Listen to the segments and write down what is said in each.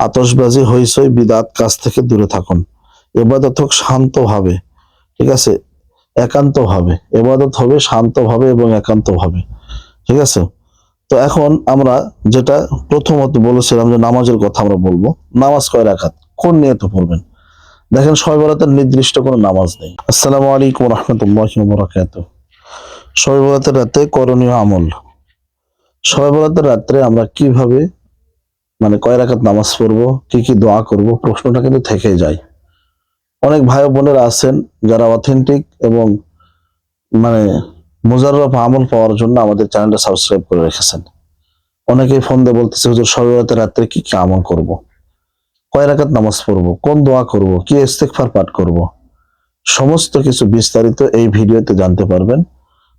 আতশবাজি হইচই বিদআত কাজ থেকে দূরে থাকুন। ইবাদত হোক শান্তভাবে, ঠিক আছে, একান্তভাবে। ইবাদত হবে শান্তভাবে এবং একান্তভাবে, ঠিক আছে। তো এখন আমরা যেটা প্রথমত বলেছিলাম যে নামাজের কথা আমরা বলবো। নামাজ কয় রাকাত, কোন নিয়তে পড়বেন? দেখেন, শবে বরাতের নির্দিষ্ট কোনো নামাজ নেই। আসসালামু আলাইকুম রহমতুল্লাহি ওয়া বারাকাতুহু। শবে বরাতের রাতে করণীয় আমল। শবে বরাতের রাত্রে আমরা কিভাবে কয় রাকাত নামাজ পড়বো, কি কি দোয়া করব, প্রশ্নটা কিন্তু থেকেই যায়। অনেক ভাই বোনেরা আছেন যারা অথেন্টিক এবং মানে মুজাররফ আমল পাওয়ার জন্য আমাদের চ্যানেলটা সাবস্ক্রাইব করে রেখেছেন। অনেকেই ফোন দিয়ে বলতেছে, হুজুর শবে বরাতের রাত্রে কি কি আমল করব, কয় রাকাত নামাজ পড়বো, কোন দোয়া করব, কি ইস্তিগফার পাঠ করব, সমস্ত কিছু বিস্তারিত এই ভিডিওতে জানতে পারবেন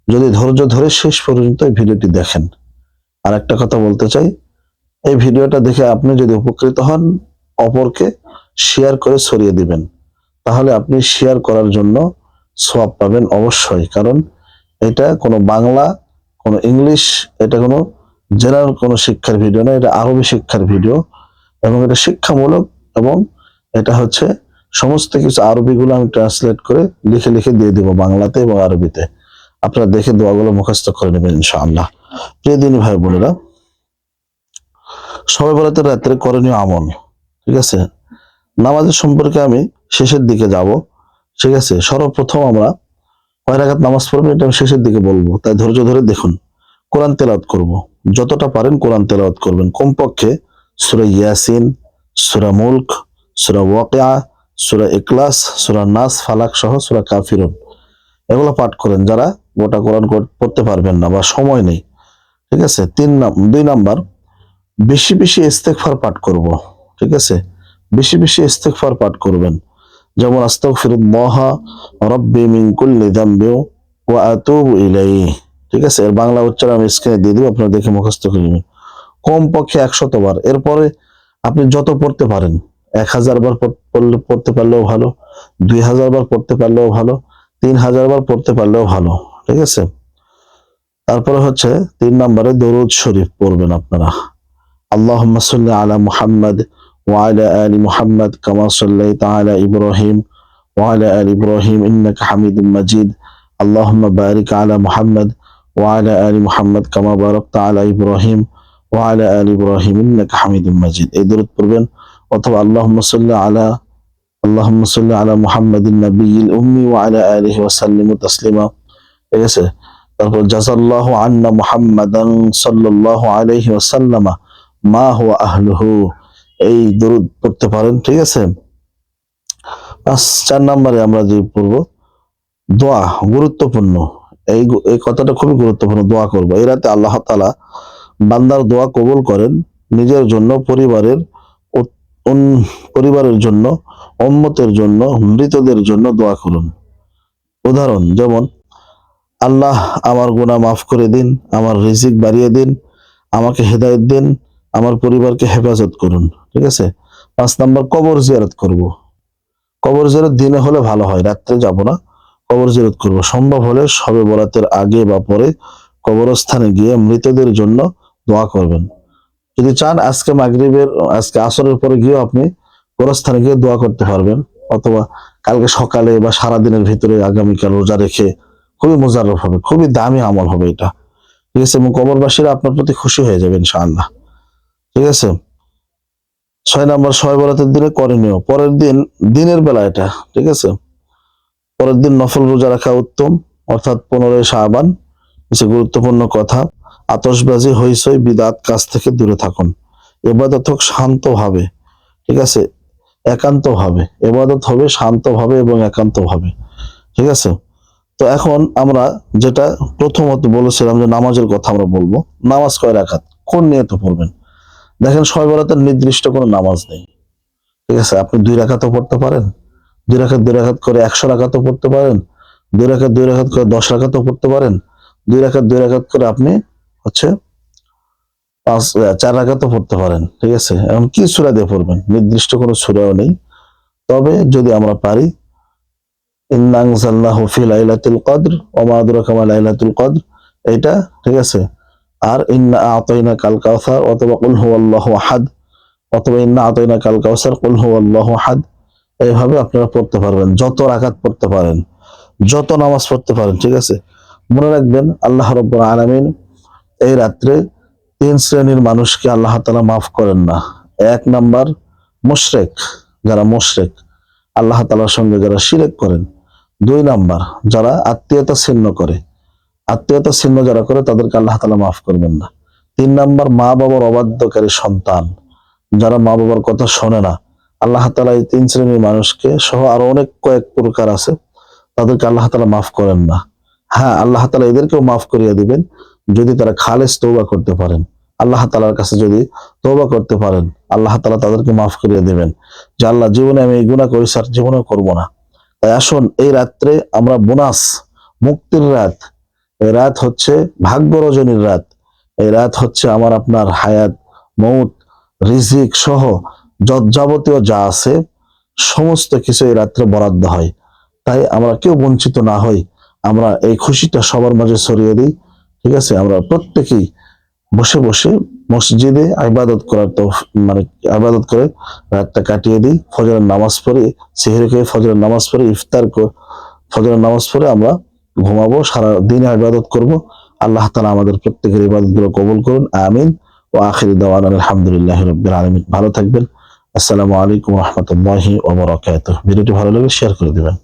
যদি ধৈর্য ধরে শেষ পর্যন্ত এই ভিডিওটি দেখেন। আর একটা কথা বলতে চাই, এই ভিডিওটা দেখে আপনি যদি উপকৃত হন, অপরকে শেয়ার করে ছড়িয়ে দিবেন। তাহলে আপনি শেয়ার করার জন্য সওয়াব পাবেন অবশ্যই। কারণ এটা কোনো বাংলা, কোনো ইংলিশ, এটা কোনো জেনারেল কোনো শিক্ষার ভিডিও না, এটা আরবি শিক্ষার ভিডিও এবং এটা শিক্ষামূলক। এবং এটা হচ্ছে সমস্ত কিছু আরবিগুলো আমি ট্রান্সলেট করে লিখে লিখে দিয়ে দিব বাংলাতে এবং আরবিতে। আপনারা দেখে দোয়াগুলো মুখস্থ করে নেবেন ইনশাআল্লাহ। প্রিয় দিনী ভাই বোনেরা, শবে বরাতের রাত্রে করণীয় আমল, ঠিক আছে। নামাজের সম্পর্কে আমি শেষের দিকে যাব, ঠিক আছে। সর্বপ্রথম আমরা কয় রাকাত নামাজ পড়বেন এটা আমি শেষের দিকে বলবো, তাই ধৈর্য ধরে দেখুন। কোরআন তেলাওয়াত করব, যতটা পারেন কোরআন তেলাওয়াত করবেন। কমপক্ষে সূরা ইয়াসিন, সূরা মুলক, সূরা ওয়াকিয়া, সূরা ইখলাস, সূরা নাস, ফালাক সহ সূরা কাফিরুন, এগুলো পাঠ করেন যারা গোটা কোরআন পড়তে পারবেন না বা সময় নেই, ঠিক আছে। 2 নাম্বার, বেশি বেশি ইস্তেগফার পাঠ করব, ঠিক আছে। বেশি বেশি ইস্তেগফার পাঠ করবেন, যেমন আস্তাগফিরুল্লাহ রাব্বি মিন কুল্লি যামবি ওয়া আতুবু ইলাইহি, ঠিক আছে। এর বাংলা উচ্চারণ আমি স্ক্রিনে দিয়ে দিব, আপনারা দেখে মুখস্থ করে নেবেন। কমপক্ষে 100 বার। এরপরে আপনি যত পড়তে পারেন, 1000 বার পড়তে পারলেও ভালো, 2000 বার পড়তে পারলেও ভালো, 3000 বার পড়তে পারলেও ভালো, ঠিক আছে। তারপরে হচ্ছে 3 নম্বরে দরুদ শরীফ পড়বেন আপনারা। আল্লাহুম্মা সাল্লি আলা মুহাম্মাদ ওয়া আলা আলি মুহাম্মাদ কামা সাল্লাইতা আলা ইব্রাহিম ওয়া আলা আলি ইব্রাহিম ইন্নাকা হামিদুম মাজিদ। আল্লাহুম্মা বারিক আলা মুহাম্মাদ ওয়া আলা আলি মুহাম্মাদ কামা বারাকতা আলা ইব্রাহিম ওয়া আলা আলি ইব্রাহিম ইন্নাকা হামিদুম মাজিদ। এই দরুদ পড়বেন। অথবা আল্লাহুম্মা সাল্লি আলা মুহাম্মাদিন নাবিয়্যিল উম্মি ওয়া আলা আলিহি ওয়া সাল্লিমু তাসলিমা, ঠিক আছে। তারপর জাযাল্লাহু আন্না মুহাম্মাদান সাল্লাল্লাহু আলাইহি ওয়াসাল্লামা মা হুয়া আহলুহু, এই দরুদ পড়তে পারেন, ঠিক আছে। 4 নম্বরে আমরা যে পড়ব দোয়া, গুরুত্বপূর্ণ। এই কথাটা খুবই গুরুত্বপূর্ণ। দোয়া করব এই রাতে আল্লাহ তাআলা বান্দার দোয়া কবুল করেন। নিজের জন্য, পরিবারের জন্য, উম্মতের জন্য, মৃতদের জন্য দোয়া করুন। উদাহরণ যেমন, আল্লাহ আমার গুনাহ মাফ করে দিন, আমার রিজিক বাড়িয়ে দিন, আমাকে হেদায়েত দিন, আমার পরিবারকে হেফাজত করুন, ঠিক আছে। 5 নাম্বার, কবর জিয়ারত করব। কবর জিয়ারত দিনে হলে ভালো হয়, রাত্রে যাব না, কবর জিয়ারত করব। সম্ভব হলে শবে বরাতের আগে বা পরে কবরস্থানে গিয়ে মৃতদের জন্য দোয়া করবেন। যদি চান আজকে আসরের পরে গিয়েও আপনি কবরস্থানে গিয়ে দোয়া করতে পারবেন, অথবা কালকে সকালে বা সারাদিনের ভিতরে আগামীকাল রোজা রেখে, খুবই মুজাররফ হবে, খুবই দামি আমল হবে এটা, ঠিক আছে। এবং কবরবাসীরা আপনার প্রতি খুশি হয়ে যাবে ইনশাআল্লাহ, ঠিক আছে। 6 নম্বর, শবে বরাতের দিনে করণীয়। পরের দিন, দিনের বেলা এটা, ঠিক আছে। পরের দিন নফল রোজা রাখা উত্তম, অর্থাৎ 15 শাবান। কিছু গুরুত্বপূর্ণ কথা, আতশবাজি হইচই বিদআত কাজ থেকে দূরে থাকুন। ইবাদত হোক শান্তভাবে, ঠিক আছে, একান্তভাবে। ইবাদত হবে শান্তভাবে এবং একান্তভাবে, ঠিক আছে। তো এখন আমরা যেটা প্রথমত বলেছিলাম যে নামাজের কথা আমরা বলবো। নামাজ কয় রাকাত, কোন নিয়তে পড়বেন? দেখেন, শবে বরাতের নির্দিষ্ট কোনো নামাজ নেই, ঠিক আছে। আপনি 2 রাকাতও পড়তে পারেন, 2 রাকাত করে 100 রাকাতও পড়তে পারেন, 2 রাকাত করে 10 রাকাতও পড়তে পারেন, 2 রাকাত করে আপনি হচ্ছে 4 রাকাতও পড়তে পারেন, ঠিক আছে। এখন কি সূরা দিয়ে পড়বেন, নির্দিষ্ট কোনো সূরাও নেই। তবে যদি আমরা পারি, ইন্না আনজালনাহু ফি লাইলাতুল কদর ওয়া মা আদরাকা মা লাইলাতুল কদর, এটা, ঠিক আছে। আর ইন্না আ'তাইনাকাল কাউসার অথবা কুল হুয়াল্লাহু আহাদ অথবা ইন্না আতাইনা কাল কাউসার, কুল হুয়াল্লাহু আহাদ, এইভাবে আপনারা পড়তে পারবেন, যত রাকাত পড়তে পারেন, যত নামাজ পড়তে পারেন। ঠিক আছে, মনে রাখবেন আল্লাহ রাব্বুল আলামিন এই রাত্রে 3 শ্রেণীর মানুষকে আল্লাহ তাআলা মাফ করেন না। 1 নাম্বার মুশরিক, যারা মুশরিক, আল্লাহ তাআলার সঙ্গে যারা শিরক করেন। 2 নাম্বার যারা আত্মীয়তা ছিন্ন করে, আত্মীয়তা ছিন্ন যারা করে তাদেরকে আল্লাহ তাআলা মাফ করবেন না। 3 নাম্বার মা বাবার অবাধ্যকারী সন্তান, যারা মা বাবার কথা শোনে না, আল্লাহ তাআলা এই 3 শ্রেণীর মানুষকে সহ আরো অনেক কয়েক প্রকার আছে, তাদেরকে আল্লাহ তাআলা মাফ করেন না। হ্যাঁ, আল্লাহ তাআলা এদেরকেও মাফ করিয়ে দিবেন যদি তারা খালেস তওবা করতে পারেন। আল্লাহ তাআলার কাছে যদি তওবা করতে পারেন, আল্লাহ তাআলা তাদেরকে মাফ করিয়ে দিবেন যে আল্লাহ, জীবনে আমি এই গুনাহ করেছি আর জীবনেও করব না। তাই আসুন এই রাত্রে আমরা বোনাস, মুক্তির রাত, এই রাত হচ্ছে ভাগ্য রজনীর রাত, এই রাত হচ্ছে আমার আপনার হায়াত, মৌত, রিজিক সহ যাবতীয় যা আছে সমস্ত কিছু এই রাত্রে বরাদ্দ হয়। তাই আমরা কেউ বঞ্চিত না হই, আমরা এই খুশিটা সবার মাঝে ছড়িয়ে দিই। ঠিক আছে, আমরা প্রত্যেকেই বসে বসে মসজিদে ইবাদত করার তো মানে ইবাদত করে রাতটা কাটিয়ে দিই। ফজরের নামাজ পড়ে, সেহরি খেয়ে ফজরের নামাজ পড়ে, ফজরের নামাজ পড়ে আমরা ঘুমাবো, সারা দিন ইবাদত করব। আল্লাহ তাআলা আমাদের প্রত্যেকের ইবাদতগুলো কবুল করুন, আমিন। ওয়া আখিরু দাওয়ানা আলহামদুলিল্লাহি রাব্বিল আলামিন। ভালো থাকবেন। আসসালামু আলাইকুম ওয়া রাহমাতুল্লাহি ওয়া বারাকাতুহু। ভিডিওটি ভালো লাগলে শেয়ার করে দিবেন।